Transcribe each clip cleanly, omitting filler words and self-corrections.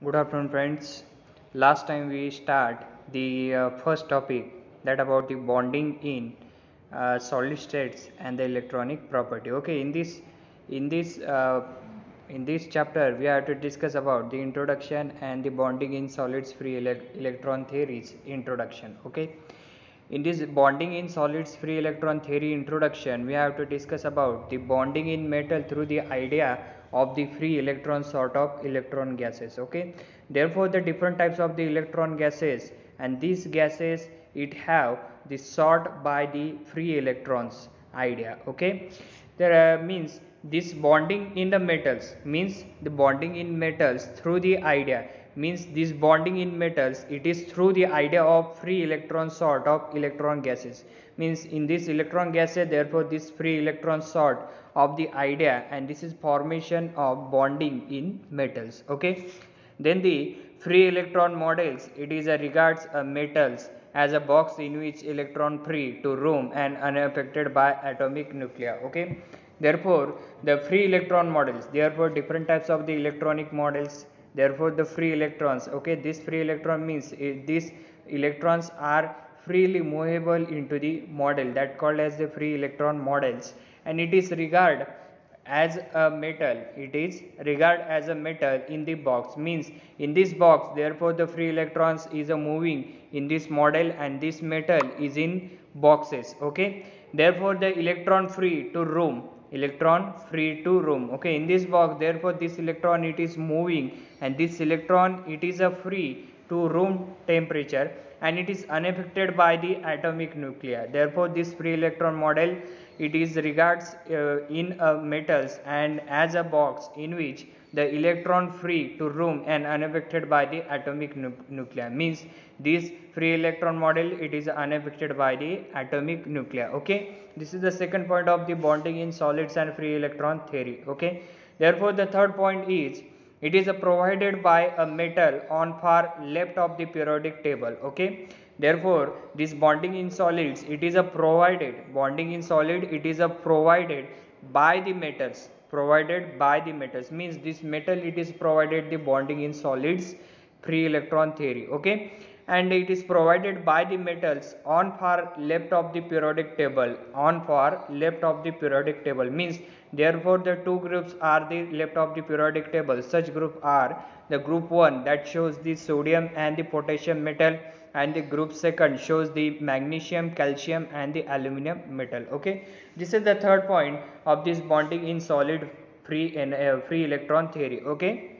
Good afternoon, friends. Last time we start the first topic that about the bonding in solid states and the electronic property. Okay, in this uh, in this chapter we have to discuss about the introduction and the bonding in solids free electron theories introduction. Okay, in this bonding in solids free electron theory introduction, we have to discuss about the bonding in metal through the idea of the free electron sort of electron gases. Okay, therefore the different types of the electron gases, and these gases it have the sort by the free electrons idea. Okay, there means this bonding in the metals means the bonding in metals through the idea means this bonding in metals it is through the idea of free electron sort of electron gases, means in this electron gases therefore this free electron sort of the idea, and this is formation of bonding in metals. Okay, then the free electron models it is a regards metals as a box in which electron free to roam and unaffected by atomic nuclei. Okay, therefore the free electron models, therefore different types of the electronic models, therefore the free electrons. Okay, this free electron means these electrons are freely movable into the model that called as the free electron models, and it is regard as a metal, it is regard as a metal in the box, means in this box therefore the free electrons is a moving in this model and this metal is in boxes. Okay, therefore the electron free to room, electron free to room. Okay, in this box therefore this electron it is moving, and this electron it is a free to room temperature, and it is unaffected by the atomic nuclei. Therefore this free electron model it is regards in metals and as a box in which the electron free to roam and unaffected by the atomic nuclei, means this free electron model it is unaffected by the atomic nuclei. Okay, this is the second point of the bonding in solids and free electron theory. Okay, therefore the third point is it is provided by a metal on far left of the periodic table. Okay, therefore this bonding in solids it is a provided, bonding in solid it is a provided by the metals, provided by the metals, means this metal it is provided the bonding in solids free electron theory. Okay, and it is provided by the metals on far left of the periodic table, on far left of the periodic table, means therefore the two groups are the left of the periodic table. Such group are the group 1 that shows the sodium and the potassium metal, and the group second shows the magnesium, calcium and the aluminum metal. Okay, this is the third point of this bonding in solid free and free electron theory. Okay,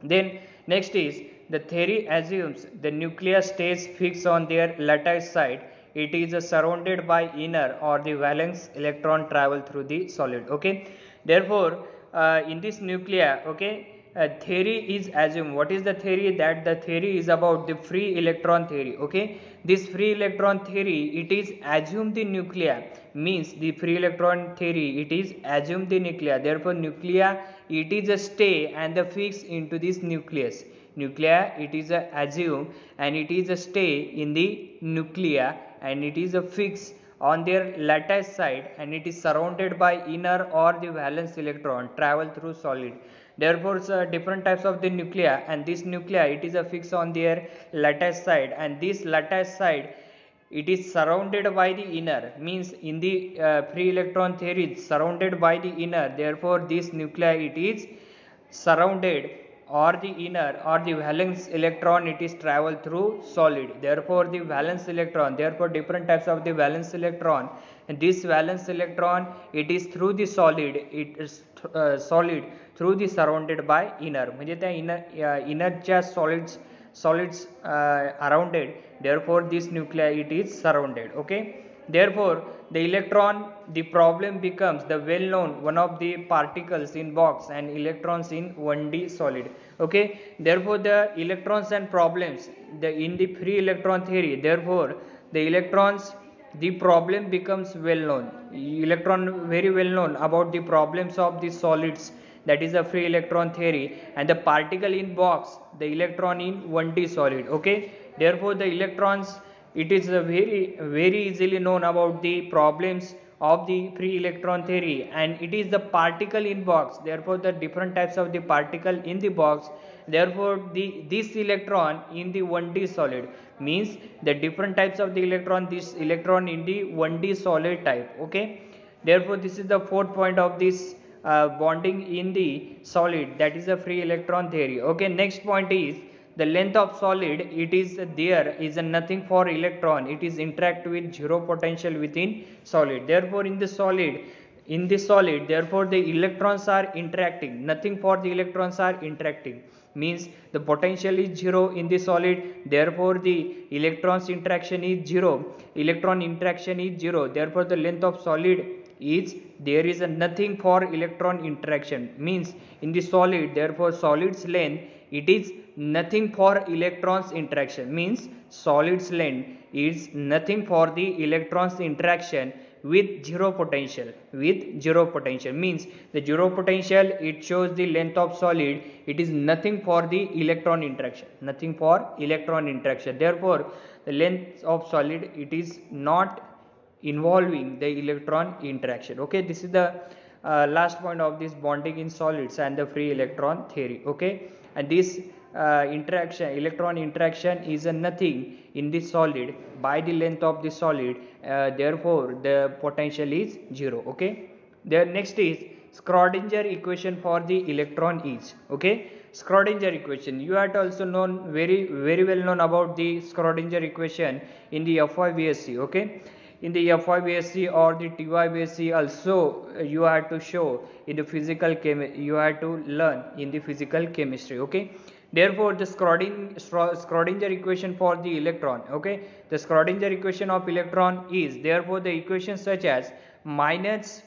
then next is the theory assumes the nucleus stays fixed on their lattice side. It is surrounded by inner or the valence electron travel through the solid. Okay, therefore in this nucleus, okay, theory is assumed. What is the theory? That the theory is about the free electron theory. Okay, this free electron theory it is assume the nucleus, means the free electron theory it is assume the nucleus. Therefore nucleus it is a stay and the fix into this nucleus. Nucleus it is a assume and it is a stay in the nucleus, and it is a fix on their lattice side, and it is surrounded by inner or the valence electron travel through solid. Therefore different types of the nuclei, and this nuclei it is a fix on their lattice side, and this lattice side it is surrounded by the inner, means in the free electron theory surrounded by the inner. Therefore this nuclei it is surrounded or the inner or the valence electron it is travel through solid. Therefore the valence electron, therefore different types of the valence electron, and this valence electron it is through the solid, it is solid through the surrounded by inner, म्हणजे त्या innerच्या solids around it. Therefore this nuclei it is surrounded. Okay, therefore the electron, the problem becomes the well known one of the particles in box and electrons in 1D solid. Okay, therefore the electrons and problems in the free electron theory, therefore the electrons, the problem becomes well known, electron very well known about the problems of the solids, that is a free electron theory, and the particle in box the electron in 1D solid. Okay, therefore the electrons it is very easily known about the problems of the free electron theory, and it is the particle in box. Therefore the different types of the particle in the box, Therefore this electron in the 1D solid, means the different types of the electron, this electron in the 1D solid type. Okay, therefore this is the fourth point of this bonding in the solid, that is a free electron theory. Okay, next point is the length of solid. It is there is a nothing for electron, it is interact with zero potential within solid. Therefore in the solid, therefore the electrons are interacting, nothing for the electrons are interacting, means the potential is zero in the solid, therefore the electrons interaction is zero, electron interaction is zero, therefore the length of solid is there is a nothing for electron interaction, means in the solid, therefore solid's length it is nothing for electrons interaction, means solid's length is nothing for the electrons interaction with zero potential, means the zero potential, it shows the length of solid, it is nothing for the electron interaction, therefore the length of solid, it is not involving the electron interaction. Okay, this is the last point of this bonding in solids and the free electron theory. Okay, and this electron interaction is a nothing in the solid by the length of the solid, therefore the potential is zero. Okay, the next is Schrodinger equation for the electron is. Okay, Schrodinger equation, you had also known, very well known about the Schrodinger equation in the FYBSc. Okay, in the FYBSc or the TYBSc also you have to show in the you have to learn in the physical chemistry. Okay, therefore the Schrodinger equation for the electron. Okay, the Schrodinger equation of electron is, therefore the equation such as minus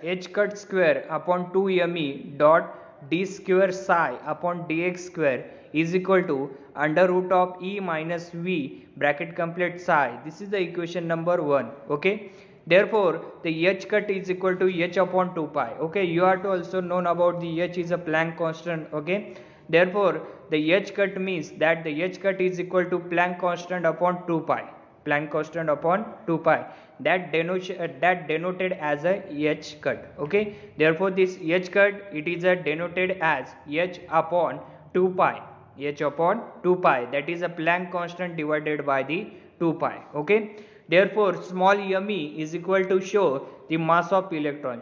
h cut square upon 2me dot d square psi upon dx square is equal to under root of e minus v bracket complete psi. This is the equation number 1. Okay, therefore the h cut is equal to h upon 2 pi. Okay, you have to also known about the h is a Planck constant. Okay, therefore the h cut means that the h cut is equal to Planck constant upon 2 pi, that denoted as a h cut. Okay, therefore this h cut, it is denoted as h upon 2 pi, that is a Planck constant divided by the 2 pi. Okay, therefore small me is equal to show the mass of electron,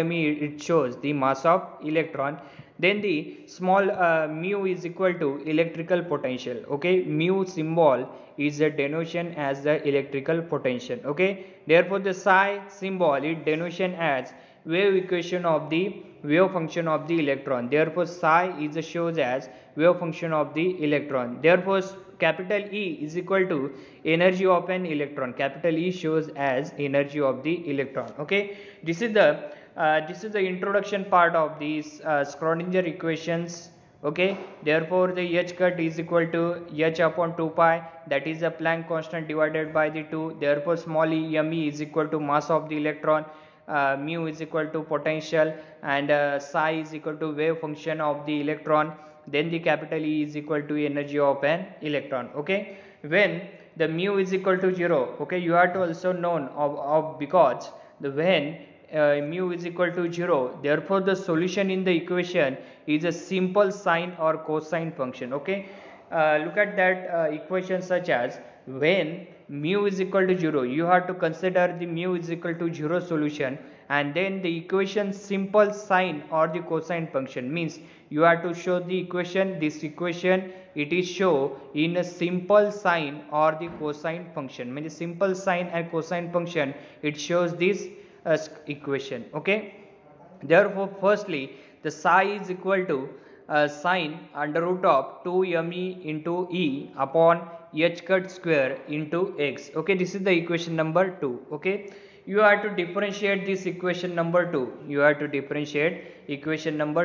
me it shows the mass of electron, then the small mu is equal to electrical potential. Okay, mu symbol is a denotation as the electrical potential. Okay, therefore the psi symbol it denotation as wave equation of the wave function of the electron, therefore psi is shows as wave function of the electron, therefore capital E is equal to energy of an electron, capital E shows as energy of the electron. Okay, this is the introduction part of these Schrodinger equations. Okay, therefore the h cut is equal to h upon 2 pi, that is a Planck constant divided by the 2, therefore small me is equal to mass of the electron, mu is equal to potential, and psi is equal to wave function of the electron, then the capital E is equal to energy of an electron. Okay, when the mu is equal to 0, okay, you have to also known of because the when mu is equal to 0, therefore the solution in the equation is a simple sine or cosine function. Okay, look at that equation such as when mu is equal to 0, you have to consider the mu is equal to 0 solution, and then the equation simple sine or the cosine function, means you have to show the equation, this equation it is show in a simple sine or the cosine function, means simple sine and cosine function it shows this equation. Okay, therefore firstly the psi is equal to sine under root of 2me into e upon h cut square into x. Okay, this is the equation number 2. Okay, you have to differentiate this equation number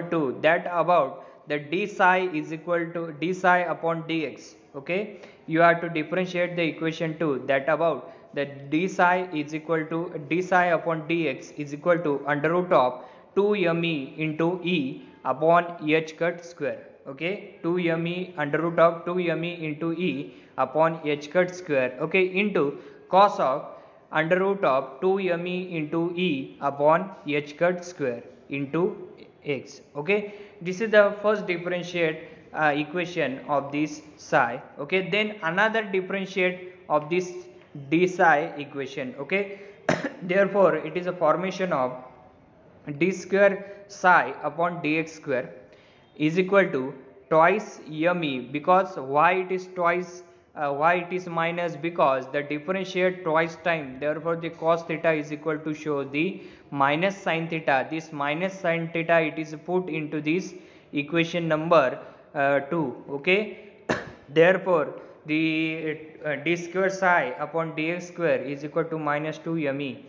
2, that about the d psi is equal to d psi upon dx. Okay, you have to differentiate the equation 2, that about the d psi is equal to d psi upon dx is equal to under root of 2me into e upon h cut square. Okay, 2me under root of 2me into e upon h cut square. Okay, into cos of under root of 2me into e upon h cut square into x. Okay, this is the first differentiate equation of this psi. Okay, then another differentiate of this d psi equation. Okay, therefore it is a formation of d square psi upon dx square is equal to twice me, because why it is twice, why it is minus, because the differentiate twice time, therefore the cos theta is equal to show the minus sin theta. This minus sin theta it is put into this equation number 2. Okay, therefore the d square psi upon dx square is equal to minus 2 me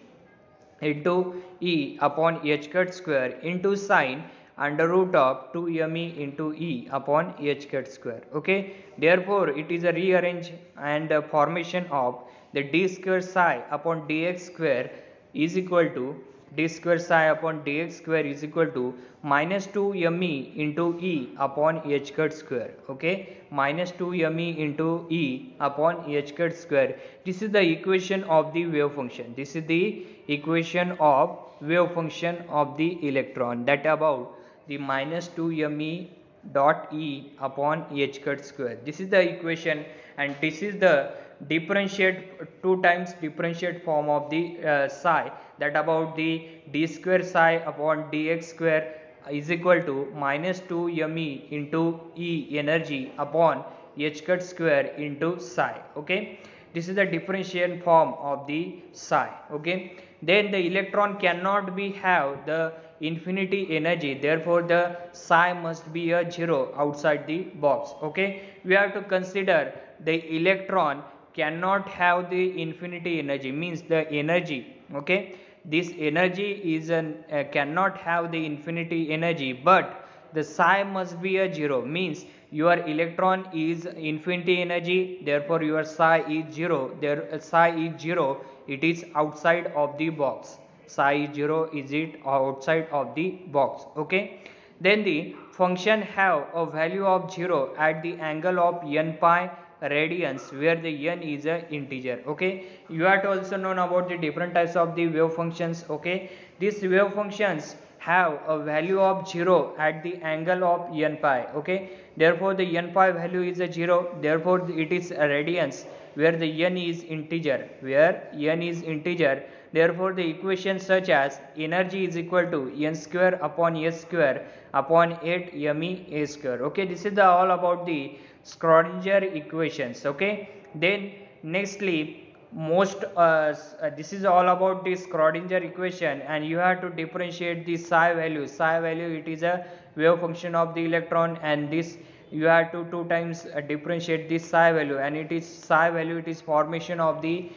into e upon h cut square into sine under root of 2 me into e upon h cut square. Okay, therefore it is a rearrange and a formation of the d square psi upon dx square is equal to d square psi upon dx square is equal to minus 2 me into e upon h cut square. Okay, minus 2 me into e upon h cut square. This is the equation of the wave function. This is the equation of wave function of the electron, that about the minus 2 me dot e upon h cut square. This is the equation, and this is the differentiate, 2 times differentiate form of the psi, that about the d square psi upon dx square is equal to minus 2 me into e energy upon h cut square into psi. Okay, this is the differential form of the psi. Okay, then the electron cannot be have the infinity energy, therefore the psi must be a 0 outside the box. Okay, we have to consider the electron cannot have the infinity energy, means the energy, okay, this energy is an cannot have the infinity energy, but the psi must be a 0, means your electron is infinity energy, therefore your psi is 0. There psi is 0, it is outside of the box. Psi is 0, is it outside of the box. Okay, then the function have a value of 0 at the angle of n pi radians, where the n is a integer. Okay, you have to also know about the different types of the wave functions. Okay, these wave functions have a value of 0 at the angle of n pi. Okay, therefore the n pi value is a 0, therefore it is a radians, where the n is integer, where n is integer, therefore the equation such as energy is equal to n square upon s square upon 8 me a square. Okay, this is the all about the Schrodinger equations. Okay, then nextly most this is all about the Schrodinger equation, and you have to differentiate the psi value. Psi value it is a wave function of the electron, and this you have to 2 times differentiate this psi value, and it is psi value, it is formation of the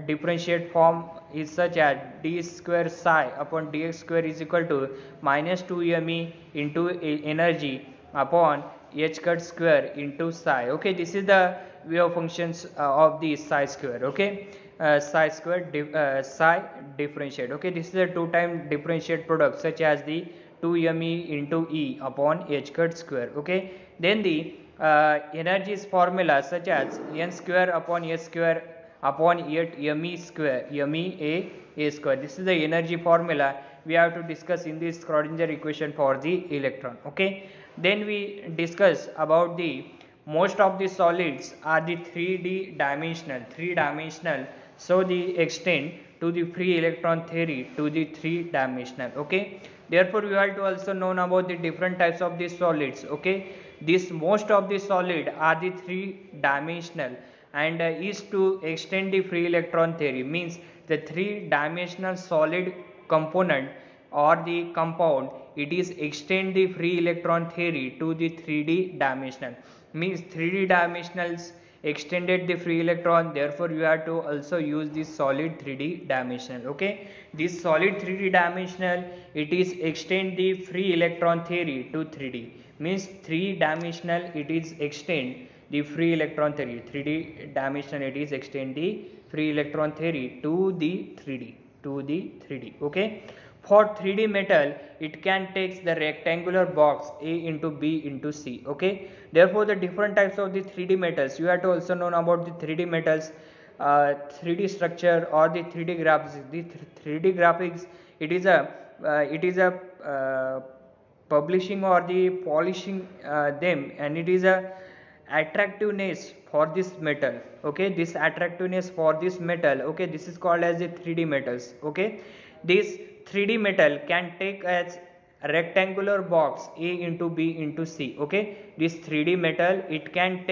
differentiate form is such as d square psi upon dx square is equal to minus 2 me into energy upon h cut square into psi. Okay, this is the wave functions of the psi square. Okay, psi square psi differentiate. Okay, this is a 2 time differentiate product such as the 2 me into e upon h cut square. Okay, then the energies formula such as n square upon s square upon 8 me square me a square. This is the energy formula we have to discuss in this Schrodinger equation for the electron. Okay, then we discuss about the most of the solids are the 3D dimensional, so the extend to the free electron theory to the 3-dimensional. Okay, therefore you have to also know about the different types of these solids. Okay, this most of the solid are the 3-dimensional, and is to extend the free electron theory, means the 3-dimensional solid component or the compound, it is extend the free electron theory to the 3D dimensional, means 3D dimensionals extended the free electron, therefore you have to also use this solid 3D dimensional. Okay, this solid 3D dimensional it is extend the free electron theory to 3D, means 3-dimensional it is extend the free electron theory, 3D dimensional it is extend the free electron theory to the 3D. Okay, for 3D metal it can take the rectangular box A into B into C. Okay, therefore the different types of the 3D metals, you have to also know about the 3D metals, 3D structure or the 3D graphics. The 3D graphics it is a publishing or the polishing them, and it is a attractiveness for this metal. Okay, this attractiveness for this metal, okay, this is called as the 3D metals. Okay, this 3D metal can take as a rectangular box A into B into C. Okay, this 3D metal, it can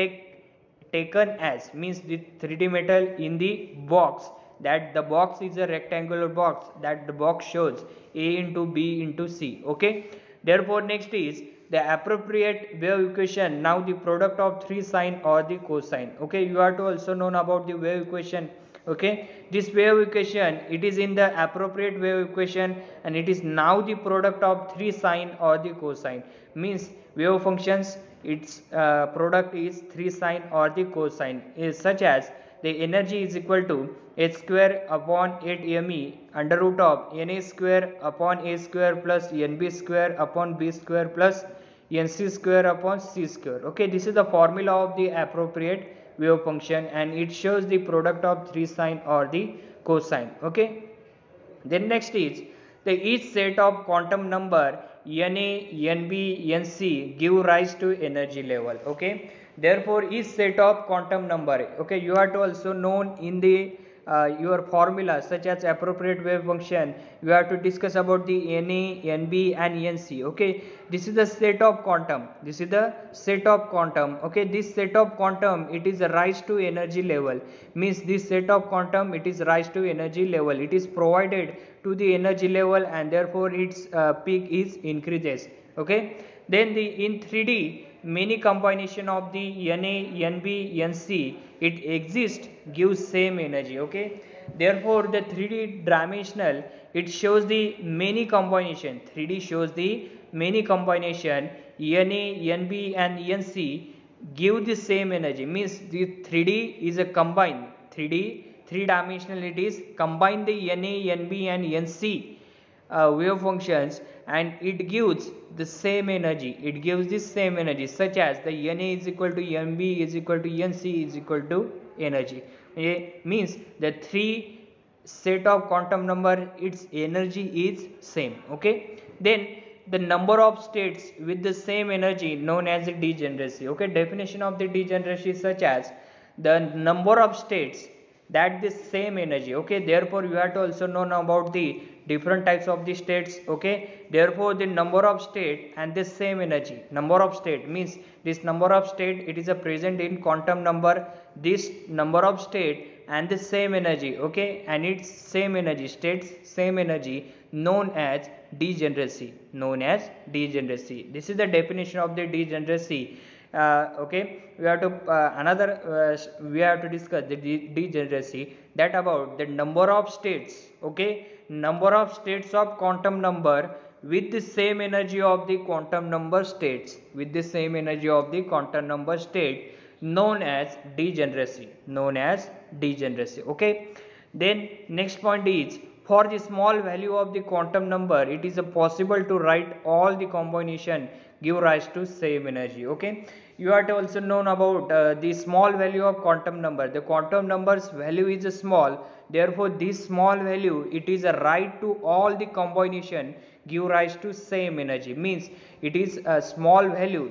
taken as, means the 3D metal in the box, that the box is a rectangular box, that the box shows A into B into C. Okay, therefore next is the appropriate wave equation. Now the product of 3 sine or the cosine. Okay, you are to also know about the wave equation. Okay, this wave equation, it is in the appropriate wave equation, and it is now the product of 3 sine or the cosine, means wave functions, its product is 3 sine or the cosine, is such as the energy is equal to h square upon 8 me under root of na square upon a square plus nb square upon b square plus nc square upon c square. Okay, this is the formula of the appropriate wave function, and it shows the product of 3 sine or the cosine. Okay, then next is the each set of quantum number Na, Nb, Nc give rise to energy level. Okay, therefore each set of quantum number, okay, you are to also known in the your formula such as appropriate wave function, you have to discuss about the Na, Nb and Nc. Okay, this is the set of quantum, this is the set of quantum. Okay, this set of quantum, it is a rise to energy level, means this set of quantum, it is rise to energy level, it is provided to the energy level, and therefore its peak is increases. Okay, then the in 3D many combination of the Na, Nb, Nc, it exists, gives same energy. Okay, therefore the 3D dimensional, it shows the many combination, 3D shows the many combination Na, Nb and Nc give the same energy, means the 3D is a combined 3D, three dimensional, it is combine the Na, Nb and Nc wave functions, and it gives the same energy, it gives the same energy, such as the Na is equal to Nb is equal to Nc is equal to energy. Means the three set of quantum number, its energy is same. Okay, then the number of states with the same energy known as the degeneracy. Okay, definition of the degeneracy such as the number of states that the same energy. Okay, therefore you have to also know about the different types of the states. Okay, therefore the number of state and the same energy, number of state means this number of state, it is a present in quantum number, this number of state and the same energy. Okay, and its same energy, states same energy, known as degeneracy, known as degeneracy. This is the definition of the degeneracy. Okay, we have to we have to discuss the degeneracy, that about the number of states. Okay, number of states of quantum number with the same energy of the quantum number states, with the same energy of the quantum number state, known as degeneracy, known as degeneracy. Okay, then next point is, for the small value of the quantum number, it is possible to write all the combination give rise to same energy. Okay, you have to also known about the small value of quantum number. The quantum number's value is small, therefore this small value, it is a right to all the combination give rise to same energy, means it is a small value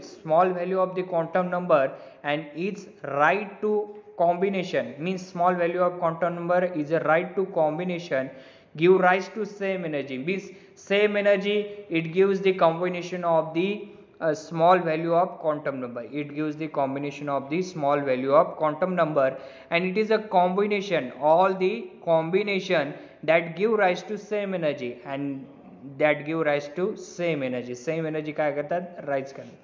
of the quantum number, and its right to combination, means small value of quantum number is a right to combination give rise to same energy, means same energy, it gives the combination of the small value of quantum number, it gives the combination of the small value of quantum number, and it is a combination, all the combination that give rise to same energy, and that give rise to same energy काय करतात rise करतात,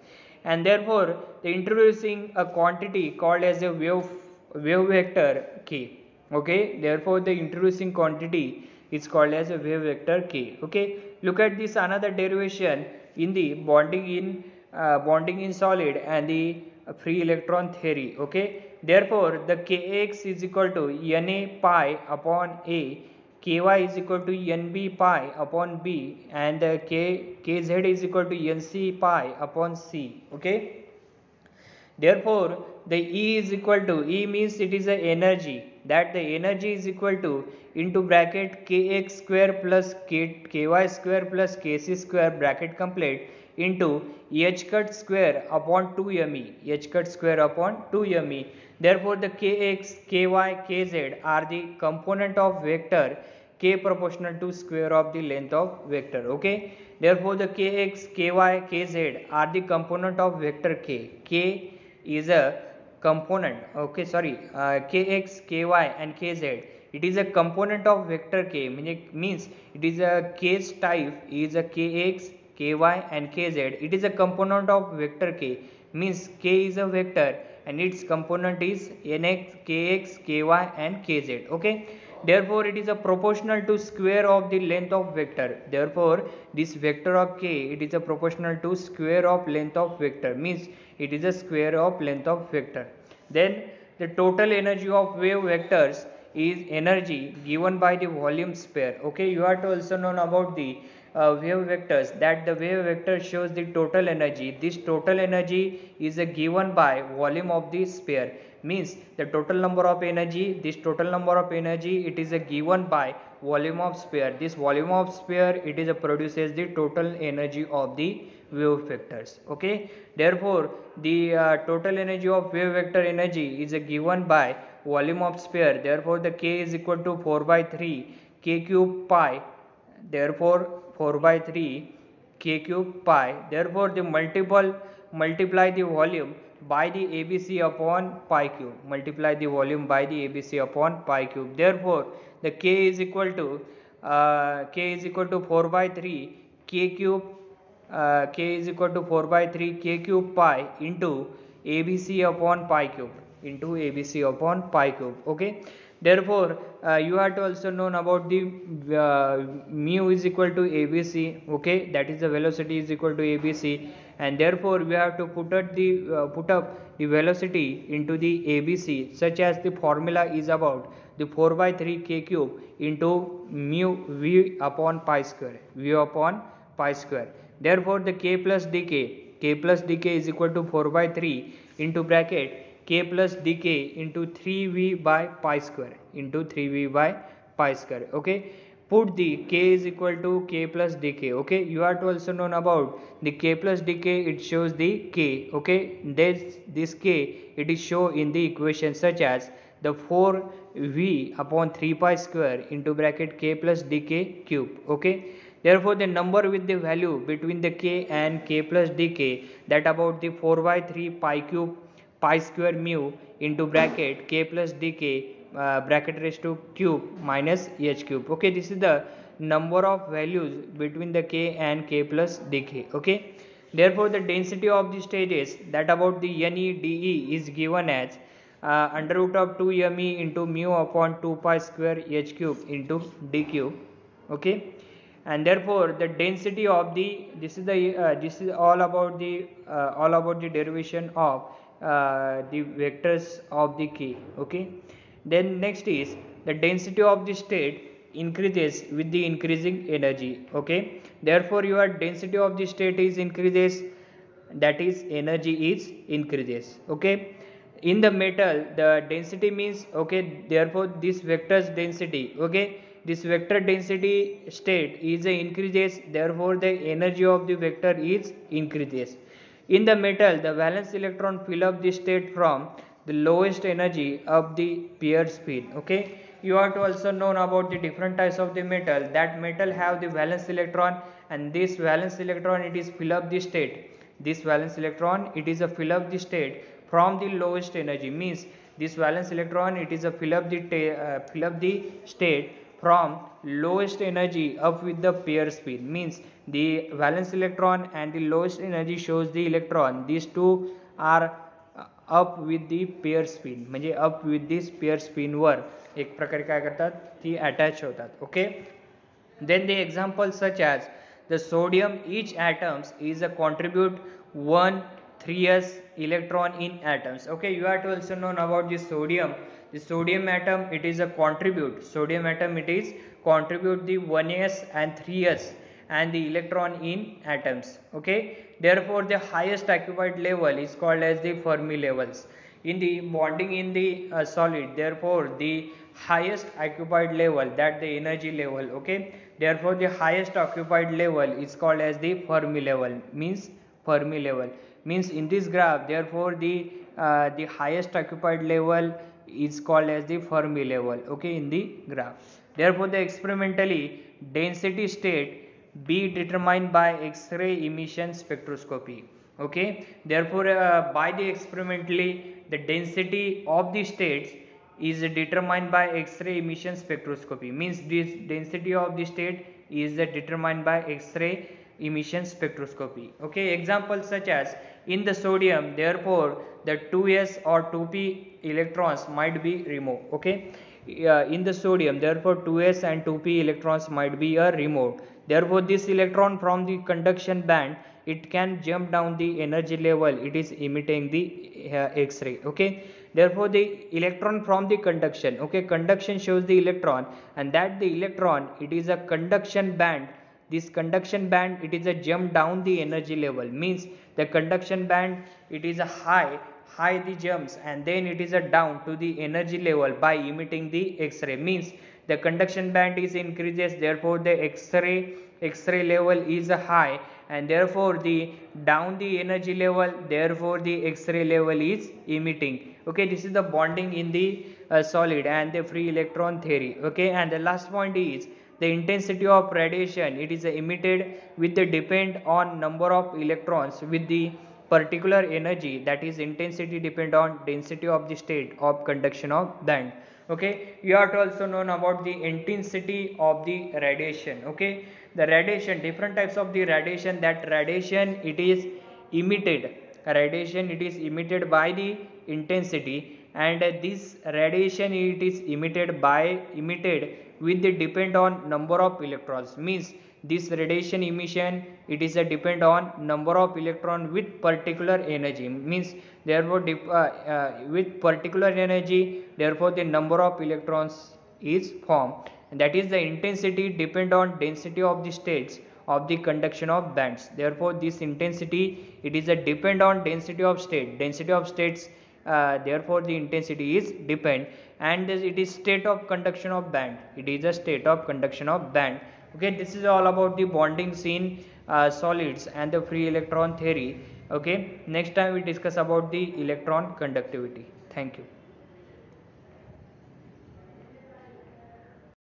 and therefore the introducing a quantity called as a wave vector k. Okay, therefore the introducing quantity is called as a wave vector k. Okay, look at this another derivation in the bonding in solid and the free electron theory. Okay, therefore the kx is equal to Na pi upon a, ky is equal to nb pi upon b, and kz is equal to nc pi upon c. Okay, therefore the E is equal to, E means it is a energy, that the energy is equal to into bracket kx square plus ky square plus kc square bracket complete into h cut square upon 2me, h cut square upon 2me. Therefore the kx, ky, kz are the component of vector k proportional to square of the length of vector. Okay, therefore the kx, ky, kz are the component of vector k. K is a component, okay, sorry, kx, ky and kz, it is a component of vector k, means it is a case type is a kx, ky and kz, it is a component of vector k, means k is a vector and its component is nx, kx, ky and kz. Okay, therefore it is a proportional to square of the length of vector. Therefore this vector of k, it is a proportional to square of length of vector, means it is a square of length of vector. Then the total energy of wave vectors is energy given by the volume sphere. Okay, you have to also know about the wave vectors, that the wave vector shows the total energy. This total energy is given by volume of the sphere, means the total number of energy, this total number of energy, it is given by volume of sphere. This volume of sphere, it is produces the total energy of the wave vectors. Okay, therefore the total energy of wave vector energy is given by volume of sphere. Therefore the k is equal to 4 by 3 k cube pi, therefore 4 by 3 k cube pi. Therefore the multiply the volume by the ABC upon pi cube, multiply the volume by the ABC upon pi cube. Therefore the k is equal to 4 by 3 k cube, k is equal to 4 by 3 k cube pi into ABC upon pi cube, into ABC upon pi cube. Okay, therefore you have to also know about the mu is equal to ABC. Okay, that is the velocity is equal to ABC, and therefore we have to put up the velocity into the ABC, such as the formula is about the 4 by 3 k cube into mu v upon pi square, v upon pi square. Therefore the k plus dk is equal to 4 by 3 into bracket k plus dk into 3v by pi square, into 3v by pi square. Okay, put the k is equal to k plus dk. Okay, you have to also know about the k plus dk, it shows the k. Okay, this k, it is shown in the equation such as the 4v upon 3 pi square into bracket k plus dk cube. Okay, therefore the number with the value between the k and k plus dk, that about the 4 by 3 pi cube pi square mu into bracket k plus dk bracket raised to cube minus h cube. Okay, this is the number of values between the k and k plus dk. Okay, therefore the density of the stages, that about the ne de is given as under root of 2me into mu upon 2 pi square h cube into d cube. Okay, and therefore the density of the, this is all about the derivation of the vectors of the k. Okay, then next is the density of the state increases with the increasing energy. Okay, therefore your density of the state is increases, that is energy is increases. Okay, in the metal the density means, okay, therefore this vector's density, okay, this vector density state is increases, therefore the energy of the vector is increases. In the metal the valence electron fill up the state from the lowest energy of the pair spin. Okay, you have to also know about the different types of the metal, that metal have the valence electron, and this valence electron, it is fill up the state, this valence electron, it is a fill up the state from the lowest energy, means this valence electron, it is a fill up the state from lowest energy up with the pair spin, means the valence electron and the lowest energy shows the electron, these two are up with the pair spin, म्हणजे up with this pair spin वर एक प्रकारे काय करतात ती attach होतात. Okay, then the example such as the sodium, each atoms is a contribute 1 3s electron in atoms. Okay, you have to also know about the sodium. The sodium atom, it is a contribute, sodium atom, it is contribute the 1s and 3s and the electron in atoms. Okay, therefore the highest occupied level is called as the Fermi levels. In the bonding in the solid, therefore the highest occupied level, that the energy level, okay, Therefore the highest occupied level is called as the Fermi level, means Fermi level means in this graph, therefore the highest occupied level is called as the Fermi level, okay, in the graph. Therefore the experimentally density state be determined by X-ray emission spectroscopy, okay. Therefore by the experimentally the density of the states is determined by X-ray emission spectroscopy, means this density of the state is determined by X-ray emission spectroscopy, okay. Examples such as in the sodium, therefore the 2s or 2p electrons might be removed, okay. In the sodium, therefore 2s and 2p electrons might be removed. Therefore this electron from the conduction band, it can jump down the energy level, it is emitting the X-ray, okay. Therefore the electron from the conduction, okay, conduction shows the electron, and that the electron, it is a conduction band. This conduction band, it is a jump down the energy level, means the conduction band, it is a high the jumps, and then it is a down to the energy level by emitting the X-ray, means the conduction band is increases, therefore the X-ray level is high, and therefore the down the energy level, therefore the X-ray level is emitting, okay. This is the bonding in the solid and the free electron theory, okay. And the last point is the intensity of radiation, it is emitted with the depend on number of electrons with the particular energy, that is intensity depend on density of the state of conduction of band, okay. You have to also known about the intensity of the radiation, okay. The radiation, different types of the radiation, that radiation it is emitted, radiation it is emitted by the intensity, and this radiation it is emitted with the depend on number of electrons, means this radiation emission, it is a depend on number of electron with particular energy, means therefore with particular energy, therefore the number of electrons is formed, and that is the intensity depend on density of the states of the conduction of bands. Therefore this intensity, it is a depend on density of states, therefore the intensity is depend, and it is state of conduction of band, it is a state of conduction of band, okay. This is all about the bondings in solids and the free electron theory, okay. Next time we discuss about the electron conductivity. Thank you.